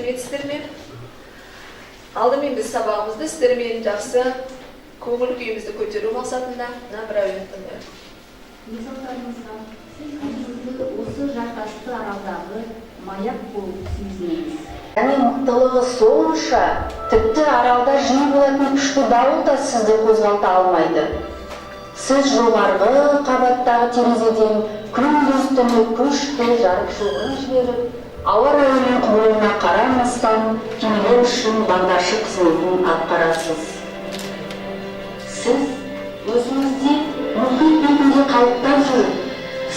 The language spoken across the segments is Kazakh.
Сіздермен алдымен біз сабағымызды сіздермен жақсы көңіл күйімізді көтеру мақсатында бір әуен тыңдайық. Осы жартасты аралдағы маяк болып сезінеміз. Яғни мықтылығы сонша, тіпті аралда жиі болатын күшті дауыл да сізді қозғалта алмайды. Сіз жоғарғы қабаттағы терезеден күндіз-түні күшті жарық шоғырын жіберіп, ауа райының құбылуына қарамастан кемелер үшін бағдаршы қызметін атқарасыз. Сіз өзіңізде мұхит бетінде қалыптап жүріп,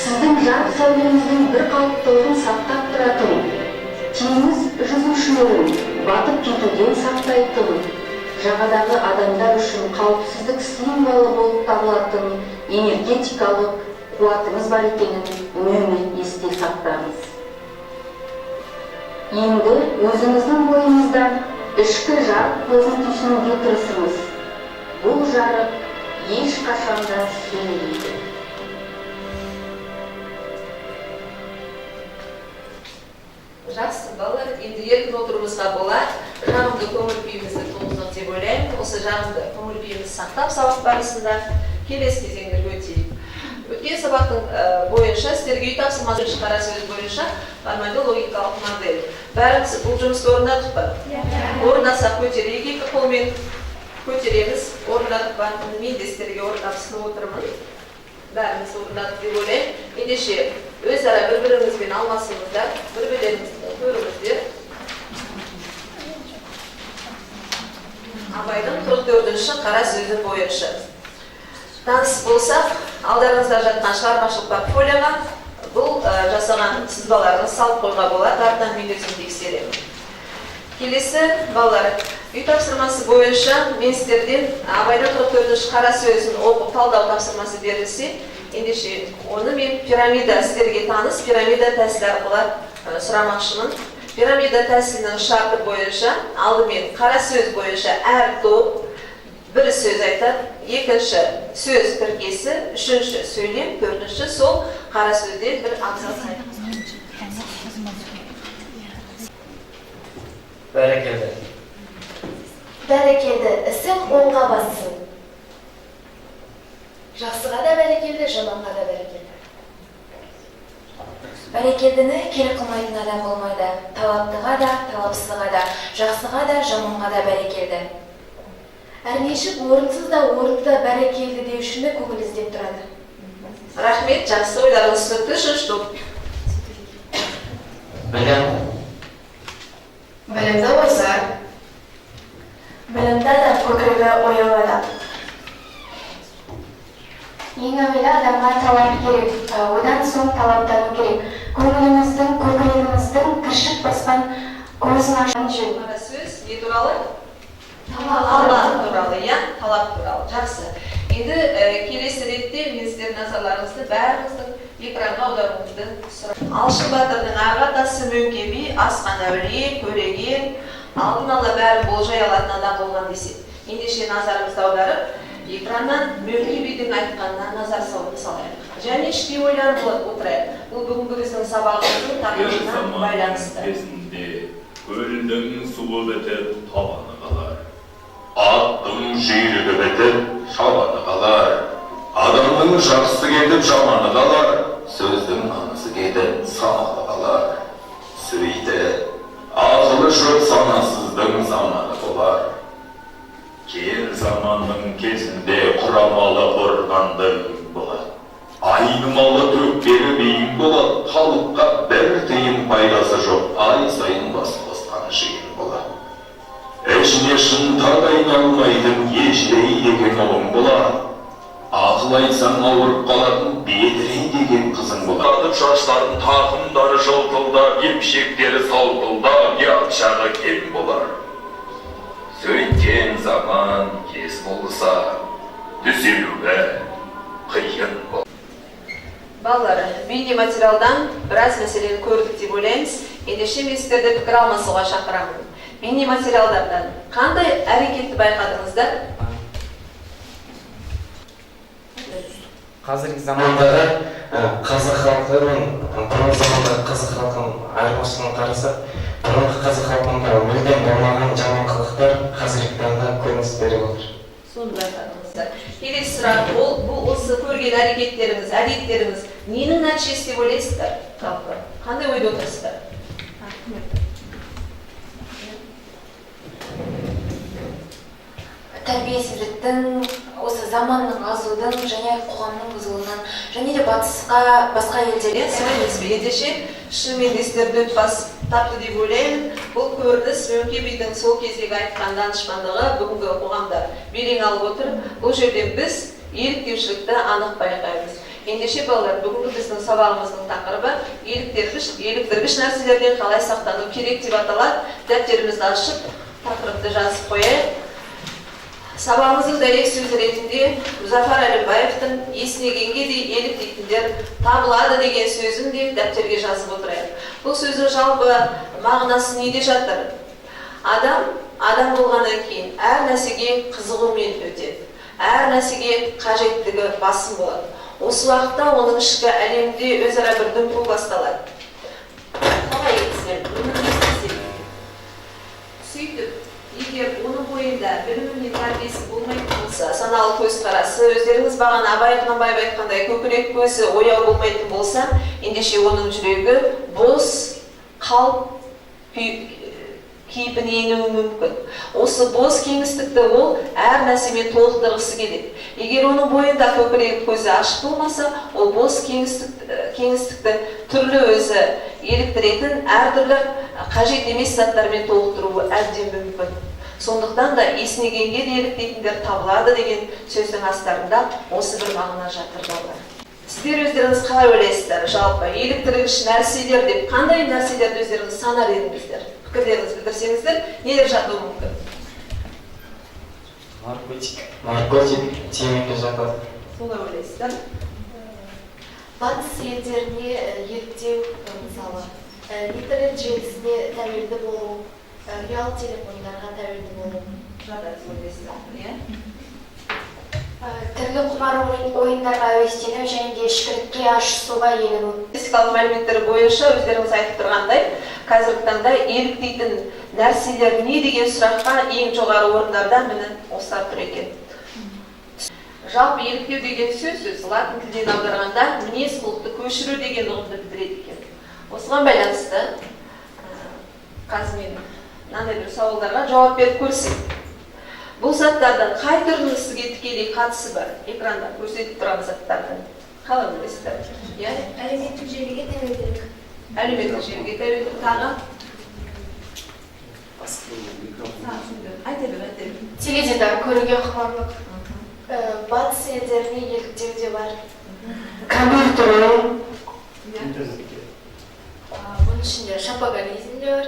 сіздің жарық сәулеңіздің бір қалыптылығын сақтап тұратын, теңіз жүзушілерін батып кетуден сақтайтын, жағадағы адамдар үшін қауіпсіздік символы болып табылатын энергетикалық қуатыңыз бар екенін үнемі есте сақтаңыз. Енді өзіңіздің бойыңыздан ішкі жарық көзін түйсінуге тырысыңыз. Бұл жарық ешқашанда сөнбейді. Жақсы балалар, енді еркін отыруымызға болады. Жағымды көңіл күйімізді туғыздық деп ойлаймын. Осы жағымды көңіл күйімізді сақтап сабақ барысында келесі кезеңдерге өтейік. Өткен сабақтың бойынша сіздерге үй тапсырмасы қара сөз бойынша формальды логикалық модель. Бәріміз бұл жұмысты орындадық па? Орындасақ көтерейік, екі қолмен көтереміз. Орындадық па? Мен де сіздерге орындап отырмын. Бәріміз орындадық деп ойлаймын. Ендеше өзара бір-біріңізбен алмасыңыздар, бір-бірлеріңізді көріңіздер. Абайдың 44-ші қара сөзі бойынша. Таныс болсақ, алдарыңызда жатқан шығармашылық портфолиоға бұл жасаған сызбаларыңыз салып қойға болады, артынан мен өзім тексеремін. Келесі балалар, үй тапсырмасы бойынша мен сіздерден Абайдың 44-ші қара сөзін оқып талдау тапсырмасы берілсе, ендеше оны мен пирамида сіздерге таныс пирамида тәсілі арқылы сұрамақшымын. Пирамида тәсілінің шарты бойынша алдымен қара сөз бойынша әр топ бір сөз айтады, екінші сөз тіркесі, үшінші сөйлем, төртінші сол қара сөзден бір абзац айтады. Бәрекелді. Бәрекелді, ісің оңға бассын. Жақсыға да бәрекелді, жаманға да бәрекелді. Бәрекелдіні кері қылмайтын адам болмайды. Талаптыға да, талапсызға да, жақсыға да, жаманға да бәрекелді. Әрнешік орынсыз да орынды да бәрекелді деушіні көңіл іздеп тұрады. Рахмет, жақсы ойларыңыз түсінікті. Үшінші топ. Білім. Білімді ойсар. Білімді адам көкірегі ояу адам. Ең әуелі адамға талап керек, одан соң талаптану керек. Көңіліміздің, көкірегіміздің кіршік басқан көзін ашқан жөн. Қара сөз не туралы? Талап туралы, иә? Талап туралы. Жақсы. Енді келесі ретте мен сіздердің назарларыңызды бәріңіздің экранға аударуыңызды сұраймын. Алшын батырдың ақ атасы Мөңке би асқан әулие, көреген, алдын ала бәрі болжай алатын адам болған деседі. Ендеше назарымызды аударып, экраннан Мөңке бидің айтқанына назар салайық. Және іштей ойланып отырайық. Бұл бүгінгі біздің сабағымыздың тақырыбына байланысты. Көлдің суы бітіп, табаны қалар. Аттың жүйрігі бітіп, шабаны қалар. Адамның жақсы кетіп, жаманы қалар. Сөздің анысы кетіп, саналы қалар. Сөйті, ақылы жоқ санасыздың заманы болар. Кер заманның кезінде құрамалы қорғанды болады. Айнымалы төкпері бейін болады. Халыққа бір тиын пайдасы жоқ, ай сайын бас қосқан жиын болады. Ішіне шынтақ айналмайтын ежірей деген ұлың болады. Ақыл айтсаң ауырып қалатын бедірей деген қызың болады. Шаштардың тақымдары жылтылдап, емшектері саутылдап, ұят кем болар. Сөйткен заман кез болса, түзелуі қиын бол. Балалар, бейнематериалдан біраз мәселені көрдік деп ойлаймыз. Ендеше мен сіздерді пікір алмасуға шақырамын. Бейнематериалдардан қандай әрекетті байқадыңыздар? Қазіргі замандағы қазақ халқы мен бұрынғы замандағы қазақ халқының айырмашылығын қарасақ, бұрынғы қазақ халқының Соны байқадыңыздар. Келесі сұрақ, бұл осы көрген әрекеттеріңіз, әдеттеріңіз ненің нәтижесі деп ойлайсыздар? Жалпы қандай ойда отырсыздар? Тәрбиесіздіктің, осы заманның азудың және қоғамның бұзылуынан және де басқа елдерде Солай емес пе? Ендеше шынымен де сіздерді өтпас тапты деп ойлаймын. Бұл көрініс Мөңке бидің сол кездегі айтқан данышпандығы бүгінгі қоғамда белең алып отыр. Бұл жерден біз еліктеушілікті анық байқаймыз. Ендеше балалар, бүгінгі біздің сабағымыздың тақырыбы еліктіргіш нәрселерден қалай сақтану керек деп аталады. Дәптерімізді ашып, тақырыпты жазып қояйық. Сабағымыздың дәйек сөзі ретінде Мұзафар Әлімбаевтың есінегенге де еліктейтіндер табылады деген сөзін де дәптерге жазып отырайық. Бұл сөздің жалпы мағынасы неде жатыр? Адам болғаннан кейін әр нәрсеге қызығумен өтеді. Әр нәрсеге қажеттігі басым болады. Осы уақытта оның ішкі әлемде өзара бір дүмпу басталады. Қалай етсіздер? Сөйтіп, егер оның бойында білімі мен тәрбиесі болмайтын болса, саналы көзқарасы, өздеріңіз бағана Абай Құнанбаев айтқандай көкірек көзі ояу болмайтын болса, ендеше оның жүрегі бос, қалып кейпіне енуі мүмкін. Осы бос кеңістікті ол әр нәрсемен толықтырғысы келеді. Егер оның бойында көкірек көзі ашық болмаса, ол бос кеңістікті түрлі өзі еліктіретін әртүрлі қажет емес заттармен толықтыруы әбден мүмкін. Сондықтан да есінегенге де еліктейтіндер табылады деген сөздің астарында осы бір мағына жатыр балалар. Сіздер өздеріңіз қалай ойлайсыздар? Жалпы еліктіргіш нәрселер деп қандай нәрселерді өздеріңіз санар едіңіздер? Пікірлеріңізді білдірсеңіздер, нелер жатуы мүмкін? Наркотик, темекі жатады. Солай ойлайсыздар? батыс елдеріне еліктеу, мысалы, интернет желісіне тәуелді болу, ұялы телефондарға тәуелді болу. Жатады, ойлайсыздар, иә? Түрлі құмар ойындарға әуестену және де ішкілікке ашысуға елену. Статистикалық мәліметтер бойынша өздеріңіз айтып тұрғандай, қазіргі таңда еліктейтін нәрселер не деген сұраққа ең жоғары орындардан міне осылар тұр екен. Жалпы еліктеу деген сөз латын тілінен аударғанда мінез құлықты көшіру деген ұғымды білдіреді екен. Осыған байланысты қазір мен мынандай бір сауалдарға жауап беріп көрсек. Бұл заттардың қай түрінің сізге тікелей қатысы бар? Экранда көрсетіп тұрған заттардың. Қалай ойлайсыздар? Әлеуметтік желіге тәуелділік. Әлеуметтік желіге тәуелділік тағы? Айта бер. Теледидар көруге құмарлық. Батыс елдеріне еліктеу де бар. Компьютер ойын. Бұның ішінде шапоголизм де бар.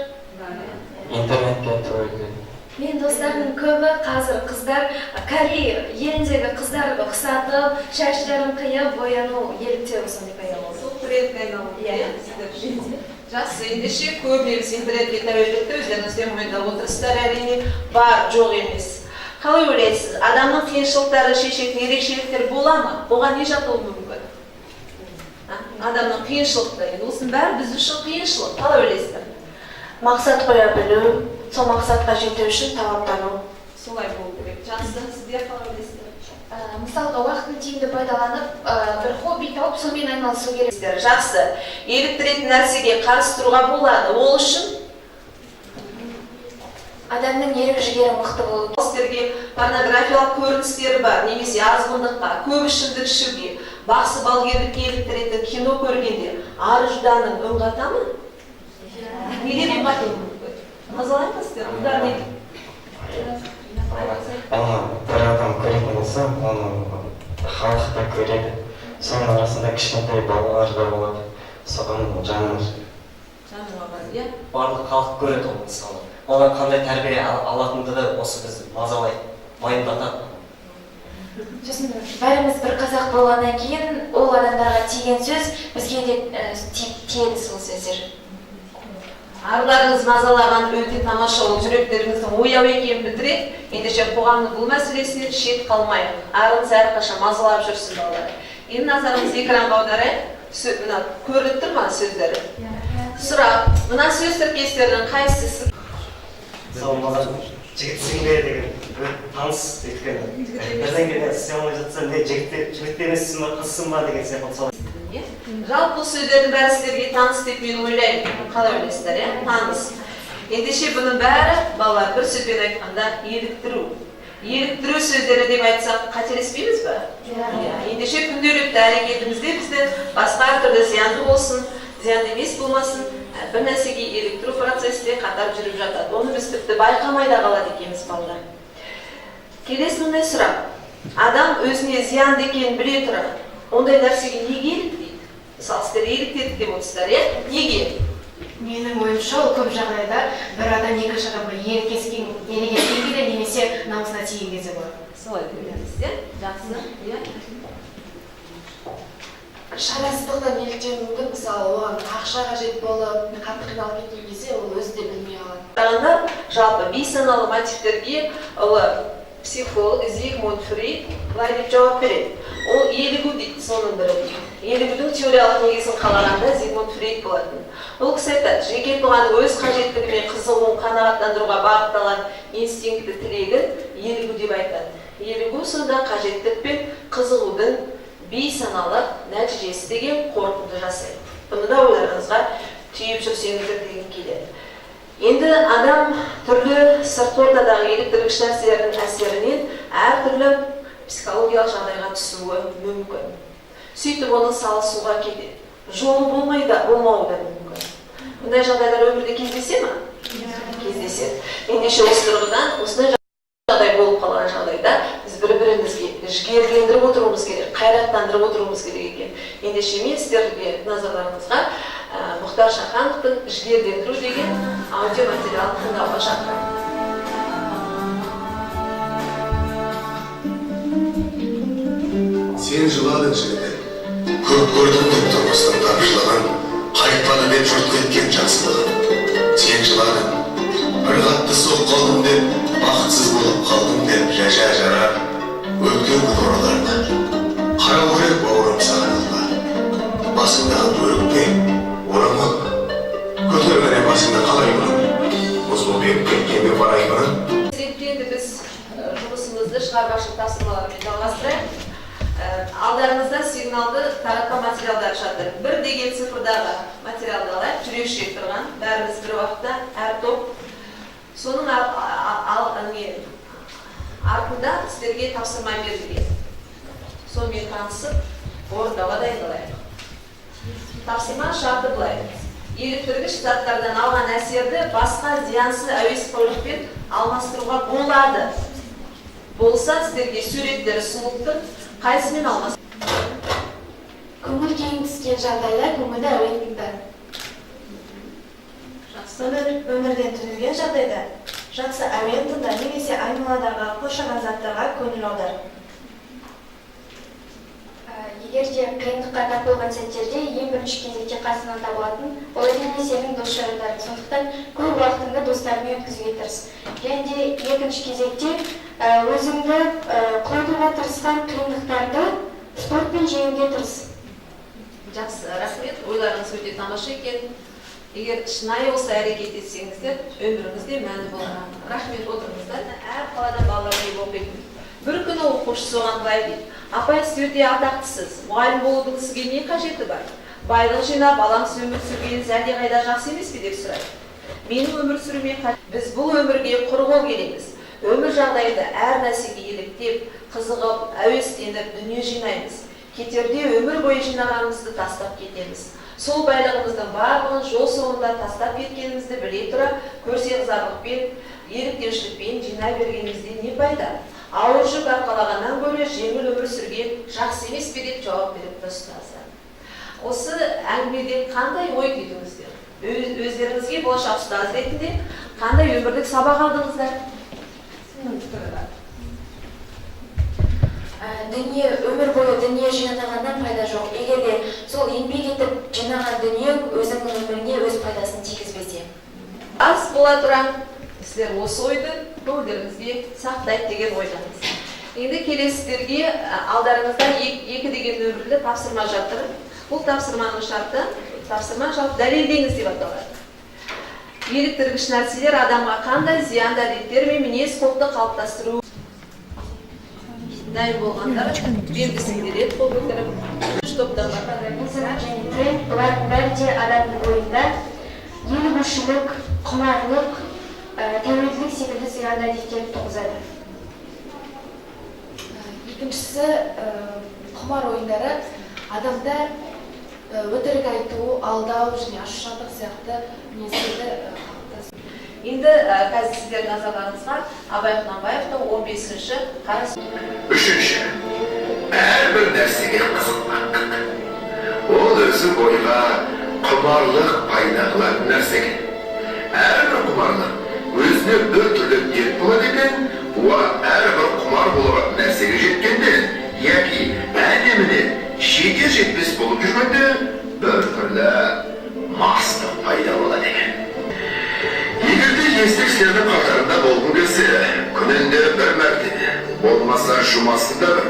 Интернетке тәуелді. Мен достарымның көбі қазір қыздар Корей еліндегі қыздарды ұқсатып, шаштарын қиып, бояну еліктеу сондай пайда болды. Сол трендке айналды. Жақсы, ендеше көбінесе интернетке тәуелділікті өздеріңізден мойындап отырсыздар, әрине бар, жоқ емес. Қалай ойлайсыз? Адамның қиыншылықтары шешетін ерекшеліктер бола ма? Оған не жатуы мүмкін? Адамның қиыншылықты, осының бәрі біз үшін қиыншылық. Қалай ойлайсыздар? Мақсат қоя білу, сол мақсатқа жету үшін талаптану. Солай болу керек. Жақсы, сіздер қалай ойлайсыздар? Мысалға, уақытын тиімді пайдаланып, бір хобби тауып, сонымен айналысу керек. Жақсы, еліктіретін нәрсеге қарсы тұруға болады. Ол үшін адамның ерік жігері мықты болу. Сіздерге порнографиялық көріністері бар, немесе азғындыққа, көп ішімдік ішуге, бақсы балгерлікке еліктіретін кино көргенде ар-ұжданың үн қата ма? Неден үн қатуы мүмкін? Назалаймыздар, ұлдар не? Бір адам көретін болса, оны халық та көреді. Соның арасында кішкентай балалар да болады. Соған жанымыз. Иә? Барлық халық көреді оны мысалы. Олар қандай тәрбие алатынды да осы біз мазалай, майындатады. Сосын бәріміз бір қазақ болғаннан кейін ол адамдарға тиген сөз бізге де тиеді сол сөздер. Арларыңыз мазалаған өте тамаша, ол жүректеріңіздің ояу екенін білдіреді. Ендеше қоғамның бұл мәселесінен шет қалмайық. Арыңыз әрқашан мазалап жүрсін балалар. Енді назарыңыз экранға аударайық. Мына көрініп тұр ма сөздері? Сұрақ, мына сөз тіркестердің қайсысы мысалы маған жігітсің бе деген таныс өйткені бірден кейін істей алмай жатса не жігіт емессің ба қызсың ба деген сияқты мысалы. Жалпы бұл сөздердің бәрі сіздерге таныс деп мен ойлаймын. Қалай ойлайсыздар, иә? Таныс. Ендеше бұның бәрі балалар бір сөзбен айтқанда еліктіру. Еліктіру сөздері деп айтсақ қателеспейміз бе? Ендеше күнделікті әрекетімізде бізде басқа түрлі зиянды болсын, зиянды емес болмасын, бір нәрсеге еліктіру процесінде қатар жүріп жатады. Оны біз тіпті байқамай да қалады екенбіз балалар. Келесі мындай сұрақ. Адам өзіне зиянды екенін біле тұра, ондай нәрсеге неге еліктейді? Мысалы, сіздер еліктедік деп отырсыздар, иә? Неге? Менің ойымша, ол көп жағдайда бір адам екінші адамға ерегескен кезде немесе намысына тиген кезде болады. Солай деп ойлаймыз, иә? Жақсы, иә? Шарасыздықтан еліктеуі мүмкін, мысалы, оған ақша қажет болып, қатты қиналып кеткен кезде ол өзі де білмей қалады. Қарағанда, жалпы бейсаналы мотивтерге психолог Зигмунд Фрейд былай деп жауап береді. Ол елігу дейді, соның бірі дейді. Елігудің теориялық негізін қалағанда Зигмунд Фрейд болатын. Ол кісі айтады, жеке тұлғаның өз қажеттілігі мен қызығуын қанағаттандыруға бағытталған инстинкті тілегін елігу деп айтады. Елігу сонда қажеттілік пен қызығудың бейсаналы нәтижесі деген қорытынды жасайды. Бұны да ойларыңызға түйіп жүрсеңіздер деген келеді. Енді адам түрлі сыртқы ортадағы еліктіргіш нәрселердің әсерінен әртүрлі психологиялық жағдайға түсуі мүмкін. Сөйтіп оны салысуға кетеді. Жолы болмауы да мүмкін. Бұндай жағдайлар өмірде кездесе ме? Кездеседі. Ендеше осы тұрғыдан осындай жағдай болып қалған жағдайда біз бір-бірімізге жігерлендіріп отыруымыз керек, қайраттандырып отыруымыз керек екен. Ендеше мен сіздерге назарларыңызға Мұхтар Шахановтың жігерлендіру деген аудио материалын тыңдауға шақырамын. Сен жыладың жігіті, көп көрдім деп тұрмыстың тапшылығын, қайтпады деп жұрт кеткен жақсылығын. Сен жыладың, бір қатты соқ қалдым деп, бақытсыз болып қалдым деп жажа жарар, өткен күн ораларына. Қара өрек бауырым саған алға, басыңдағы бөрікпен орамақ, көтерген басында қалай бұның, мұзбыл беріп кеткенде барай бұның. Енді біз жұмысымызды шығармашылық тапсырмалармен жалғастырайық. Алдарыңызда сигналды таратпа материалдар жатыр. Бір деген цифрдағы материалды алайық, жүрекшек тұрған, бәріміз бір уақытта, әр топ. Соның артында сіздерге тапсырма берілген. Сонымен танысып, орындауға дайындалайық. Тапсырма шарты былай. Еліктіргіш заттардан алған әсерді басқа зиянсыз әуесқойлықпен алмастыруға болады. Болса, сіздерге суреттері сұлықтың қайсымен алмастыру? Көңіл кең түскен жағдайда көңілді әуен тыңда. Өмірден түңілген жағдайда жақсы әуен тыңда немесе айналадағы қоршаған заттарға көңіл аудар. Егер де қиындыққа тап болған сәттерде ең бірінші кезекте қасыңнан табылатын ол әрине сенің дос-жарандарың. Сондықтан көп уақытыңды достарыңмен өткізуге тырыс. Және де екінші кезекте өзіңді құлатуға тырысқан қиындықтарды спортпен жеңуге тырыс. Жақсы, рахмет. Ойларыңыз өте тамаша екен. Егер шынайы болса әрекет етсеңіздер, өміріңізде мәні болған. Рахмет, отырыңыздар. Әр қалада балалар үйі оқитын. Бір күні оқушысы оған былай дейді: апай, сіз өте атақтысыз, мұғалім болудың сізге не қажеті бар? Байлық жинап, балаңыз өмір сүргеніңіз әлдеқайда жақсы емес пе деп сұрайды. Менің өмір сүруіме қажет. Біз бұл өмірге құрғыл келеміз. Өмір жағдайында әр нәрсеге еліктеп, қызығып, әуестеніп, дүние жинаймыз. Кетерде өмір бойы жинағанымызды тастап кетеміз. Сол байлығымыздың барлығын жол соңында тастап кеткенімізді біле тұра, көрсеңізарлықпен, еліктеушілікпен жинай бергенімізде не пайда? Ауыр жүк арқалағаннан гөрі жеңіл өмір сүрген жақсы емес пе деп жауап беріпті ұстаздар. Осы әңгімеден қандай ой түйдіңіздер? Өздеріңізге болашақ ұстаз ретінде қандай өмірлік сабақ алдыңыздар? Өмір бойы дүние жинағаннан пайда жоқ. Егер де сол еңбек етіп жинаған дүние өзіңнің өміріне өз пайдасын тигізбесе. Аз бола тұра сіздер осы ойды көңілдеріңізге сақтайды деген ойдамыз. Енді келесіздерге алдарыңызда 2 деген нөмірлі тапсырма жатыр. Бұл тапсырманың шарты, тапсырма жалпы дәлелдеңіз деп аталады. Еліктіргіш нәрселер адамға қандай зиянды әдеттер мен мінез құлықты қалыптастыру. Дайын болғандар белгісін береді, қол көтеріп. Үш топтан бар. Музыка және тренд бұлардың бәрі де адамның ойында елігушілік, құмарлық, тәуелділік секілді зиянды әдеттерді туғызады. Екіншісі, құмар ойындары адамдар өтірік айту, алдау және ашушаңдық сияқты мінездерді қалыптастырады. Енді қазір сіздердің назарларыңызға Абай Құнанбаевтың 15-ші қара сөзі. Үшінші, әрбір нәрсеге қызықпақ. Ол өзі бойға құмарлық пайда қылатын нәрсеге. Әрбір құмарлық өзіне бір түрлі дерт болады екен, әрбір құмар болған нәрсеге жеткенде, яки әдеміне шеге жетпес болып жүргенде, бір түрлі мастық пайда болады екен. Егерде естік сенің қатарында болғың келсе, күнінде бір мәртебе, болмаса жұмасында бір,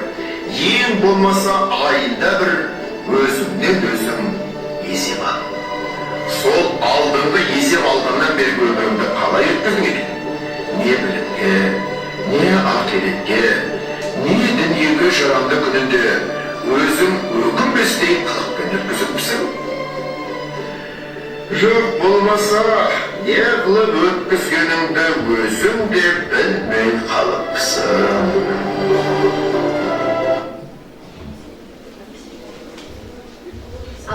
ең болмаса айында бір, өзіңнен өзің есеп ал. Сол алдыңғы есеп алғаннан бері өміріңді қалай өткіздің екен? Не білімге, не ақиретке, не дүниеге жарамды күнінде өзің өкінбестей қылықпен өткізіпсің? Жоқ болмаса, не қылып өткізгеніңді өзің де білмей қалыпсың.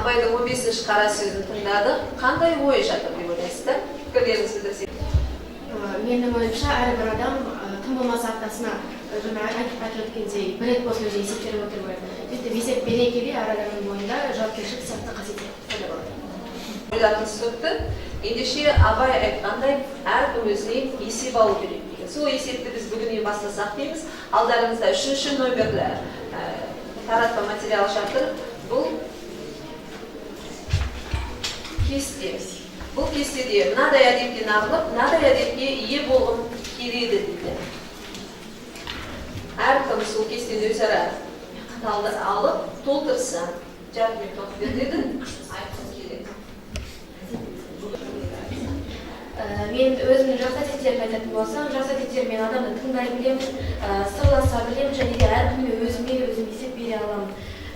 Абайдың 15-ші қара сөзін тыңдады. Қандай ой жатыр деп ойлайсыздар? Пікірлеріңізді білдірсеңіз. Менің ойымша, әрбір адам тым болмаса аптасына жаңа айтып өткендей бір рет болсын өзі есептер отыру керек. Сөйтіп есеп бере келе әр адамның бойында жауапкершілік сияқты қасиеттер пайда болады. Ойларыңыз түсінікті. Ендеше Абай айтқандай, әркім өзіне есеп алу керек деген. Сол есепті біз бүгіннен бастасақ дейміз. Алдарыңызда 3-ші номерлі таратпа материал жатыр. Бұл кесте. Бұл кестеде мынадай әдеттен арылып, мынадай әдетке ие болғым келеді дейді. Әркім сол кестені өзара алып, толтырса, жарым минут уақыт беріледі, айтқым келеді. Мен өзімнің жақсы әдеттерімді айтатын болсам, жақсы әдеттермен адамды тыңдай білемін, сырласа білемін, және де әркімге өзім есеп бере аламын.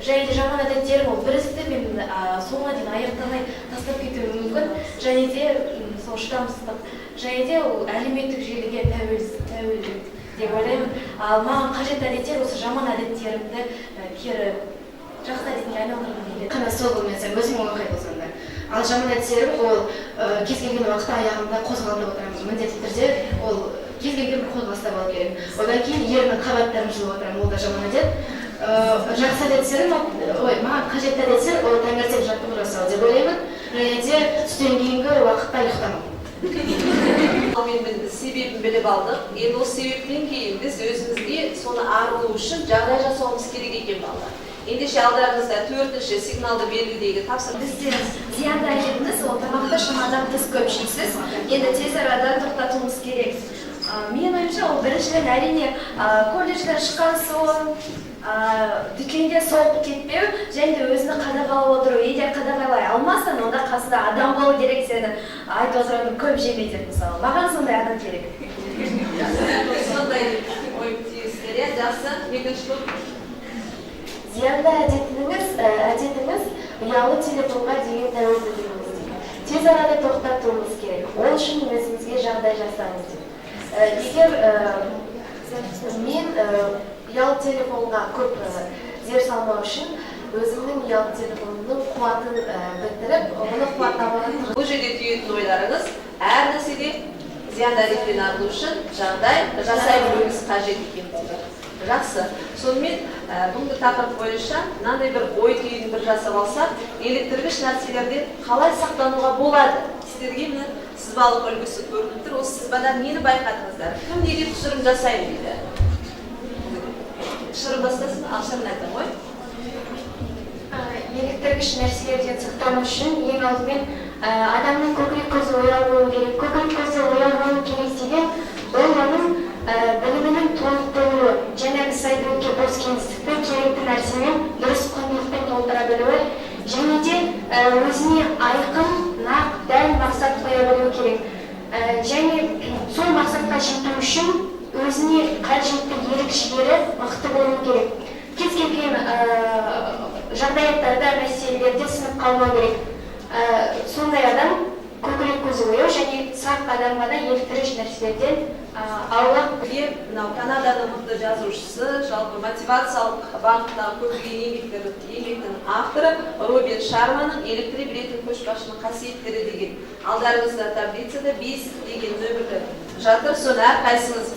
Және де жаман әдеттерім ол бір істі мен соңына дейін аяқтамай тастап кетуім мүмкін, және де сол шыдамсыздық, және де ол әлеуметтік желіге тәуелділік деп ойлаймын. Ал маған қажетті әдеттер осы жаман әдеттерімді кері жақсы әдетке айналдырғым келеді. Қана сол болмаса өзім оңай болсам да. Ал жаман әдеттерім ол кез келген уақытта аяғымда қозғалып отырамын. Міндетті түрде ол кез келген бір қозғалыста болу керек. Одан кейін ерінің қабаттарын жуып отырамын, ол да жаман әдет. Жақсы әдеттерім, маған қажетті әдеттер ол таңертең жаттығу жасау деп ойлаймын. Және де түстен кейінгі уақытта ұйықтамау. Мен себебін біліп алдық. Енді осы себептен кейін біз өзімізге соны арылу үшін жағдай жасауымыз керек екен балалар. Ендеше алдарыңызда 4-ші сигналды белгідегі тапсырма. Бізде зиянды әдетіміз ол тамақты шамадан тыс көп жейсіз. Енді тез арада тоқтатуымыз керек. Мен ойымша ол біріншіден әрине колледжден шыққан соң дүкенде соғып кетпеу, және де өзіні қадағалап отыру. Егер қадағалай алмасаң, онда қасында адам болу керек, сені айтып отыратын көп жеме деп мысалы. Маған сондай адам керек. Сондай ой түйістер, жақсы. Екінші топ. Зиянды әдетіңіз ұялы телефонға деген тәуелділігіңіз. Тез арада тоқтатуымыз керек. Ол үшін өзіңізге жағдай жасаңыз деп. Егер мен ұялы телефонға көп зер салмау үшін өзімнің ұялы телефонымның қуатын бітіріп, оны қуаттамаған. Бұл жерде түйетін ойларыңыз әр нәрседе зиянды әдеттен арылу үшін жағдай жасай білуіңіз қажет екен болды. Жақсы. Сонымен бүгінгі тақырып бойынша мынандай бір ой түйін бір жасап алсақ, еліктіргіш нәрселерден қалай сақтануға болады? Сіздерге міне сызбалық үлгісі көрініп тұр. Осы сызбадан нені байқадыңыздар? Кім неге тұжырым жасайды дейді? Тұжырым бастасын, ақшырын айтам ғой. Еліктіргіш нәрселерден сақтану үшін ең алдымен адамның көкірек көзі ояу болу керек. Көкірек көзі ояу болу керек деген ол оның білімінің толық болуы, және сайдылықке бос кеңістікті керекті нәрсемен дұрыс құндылықпен толтыра білуі, және де өзіне айқын, нақ, дәл мақсат қоя білуі керек. үчүн өзүнө кажеттүү ерекшелери мыкты болуу керек. Кез келген жагдаяттарда, маселелерде сынып калбау керек. Сондай адам көкүрөк көзү ояу және сак адамга да еліктириш нерселерден аулак. Мынау Канаданың мықты жазушысы, жалпы мотивациялық бағыттағы көптеген еңбектің авторы Роберт Шарманың еліктіре білетін көшбасшының қасиеттері деген алдарыңызда таблицада 5 деген нөмірді жатыр. Соны әрқайсыңыз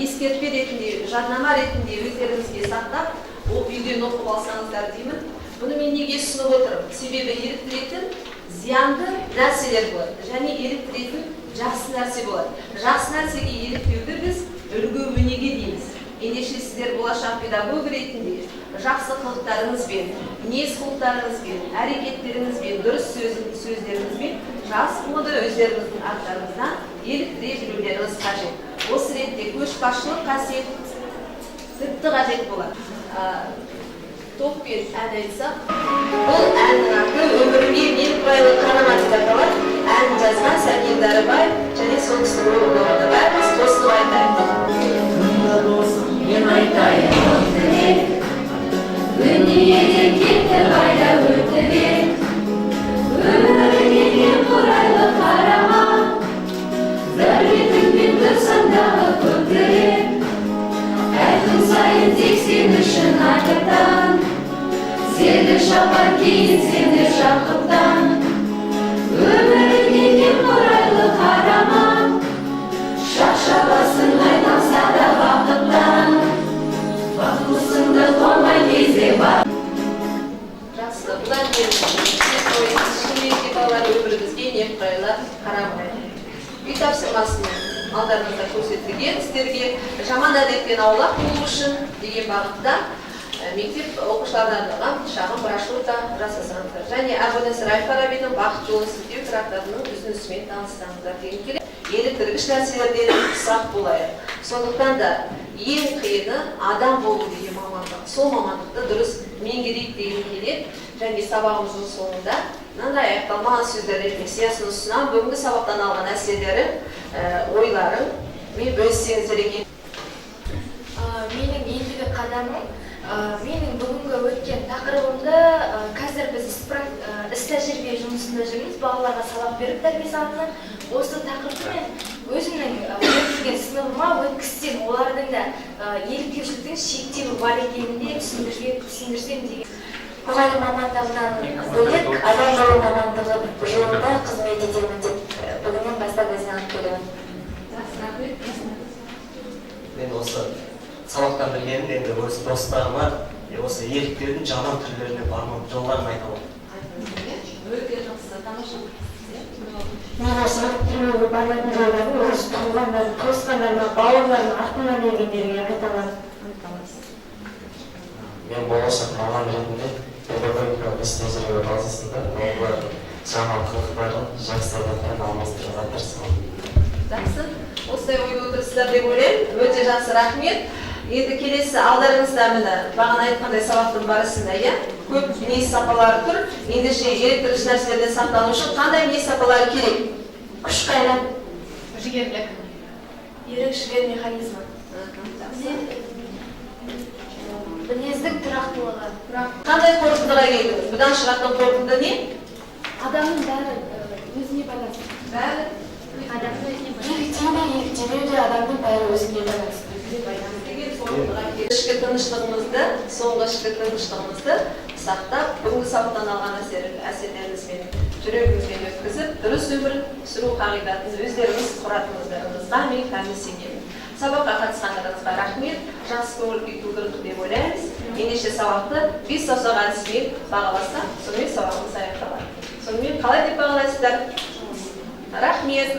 ескертпе ретінде, жаднама ретінде өздеріңізге сақтап, үйден оқып алсаңыздар деймін. Бұны мен неге ұсынып отырмын? Себебі еліктіретін зиянды нәрселер болады және еліктіретін жақсы нәрсе болады. Жақсы нәрсеге еліктеуді біз үлгі өнеге дейміз. Ендеше сіздер болашақ педагог ретінде жақсы қылықтарыңызбен, мінез құлықтарыңызбен, әрекеттеріңізбен, дұрыс сөздеріңізбен жас буынды өздеріңіздің арттарыңыздан еліктіре білулеріңіз қажет. Осы ретте көшбасшылық қасиет тіпті қажет болады. Топпен ән айтсақ, бұл әннің аты «Өмірге мен туралы қарама» деп аталады. Ән жазған Сәкен Дәрібаев және сол кісінің орындауында бәріміз қосылып айтайық. Мен айтайын өтірік, дүниеден кетті қайда өтірік. Өмірге мен туралы қарама, зар бетіңмен тұрсаң дағы көкірек. Әр күн сайын тек сен үшін айтатан, сені шапар кейін сені жақыптан. Өмірге мен туралы қарама, шақшабасың айналса да бақыттан. Бақыттысыңды қонған кезде бар. Жақсы, бұдан кейін шынымен балалар өміріңізге немқұрайлы қарамайды. Үй тапсырмасын алдарыңызда көрсетілген сіздерге жаман әдеттен аулақ болу үшін деген бағытта мектеп оқушыларына арналған шағын брошюра жасасаңыздар. Және Әбу-Насыр Әл-Фарабидің «Бақыт жолын сілтеу» трактатының үзіндісімен таныстырыңыздар деген келеді. Еліктіргіш нәрселерден сақ болайық. Сондықтан да ең қиыны адам болу деген мамандық. Сол мамандықты дұрыс меңгерейік деген келеді. Және сабағымыздың соңында мынандай аяқталмаған сөздер рефлексиясын ұсынамын. Бүгінгі сабақтан алған әсерлері, ойларың мен бөліссеңіздер екен. Менің ендігі қадамым, менің бүгінгі өткен тақырыбымды қазір біз іс тәжірибе жұмысында жүрміз, балаларға сабақ беріп тәрбие сағатынан. Осы тақырыпты мен өзімнің өткізген сыныбыма өткізсем, олардың да еліктеушіліктің шектеуі бар екенін де түсіндірсем деген. Мұғалім мамандығынан бөлек адам болу мамандығы жылында қызмет етемін деп бүгіннен бастап өзіне алып келемін. Мен осы сабақтан білгенім енді өз достарыма осы еліктеудің жаман түрлеріне бармам, жолдарын айта аламын. Өте жақсы, тамаша. Мен осы еліктеуге бармайтын жолдарын өз туғандарын, туысқандарыма, бауырларыма, артымнан келгендерге айта аламын. Мен болашақ маман ретінде педагогикалық іс тәжірибе базасында олардың жаман қылықтарын жақсы әдетпен алмастыруға тырысамын. Жақсы, осылай ойда отырсыздар деп ойлаймын. Өте жақсы, рахмет. Енді келесі алдарыңызда міне бағана айтқандай сабақтың барысында көп мінез сапалары тұр. Ендеше еліктіргіш нәрселерден сақтану үшін қандай мінез сапалары керек? Күш қайрат, жігерлік, ерік-жігер механизмі, мінездік тұрақтылығы. Қандай қорытындыға келдіңіз? Бұдан шығатын қорытынды не? Адамның бәрі өзіне байланысты. Бәрі еліктемеуде адамның бәрі өзіне байланысты. Ішкі тыныштығымызды, соңғы ішкі тыныштығымызды сақтап, бүгінгі сабақтан алған әсерлеріңізбен, жүрегіңізбен өткізіп, дұрыс өмір сүру қағидатын өздеріңіз құратыныңыздарыңызға мен кәміл сенемін. Сабаққа қатысқандарыңызға рахмет, жақсы көңіл-күй тудырдық деп ойлаймыз. Ендеше сабақты 5 саусақ әдісімен бағаласақ, сонымен сабағымыз аяқталады. Сонымен қалай деп бағалайсыздар? Рахмет.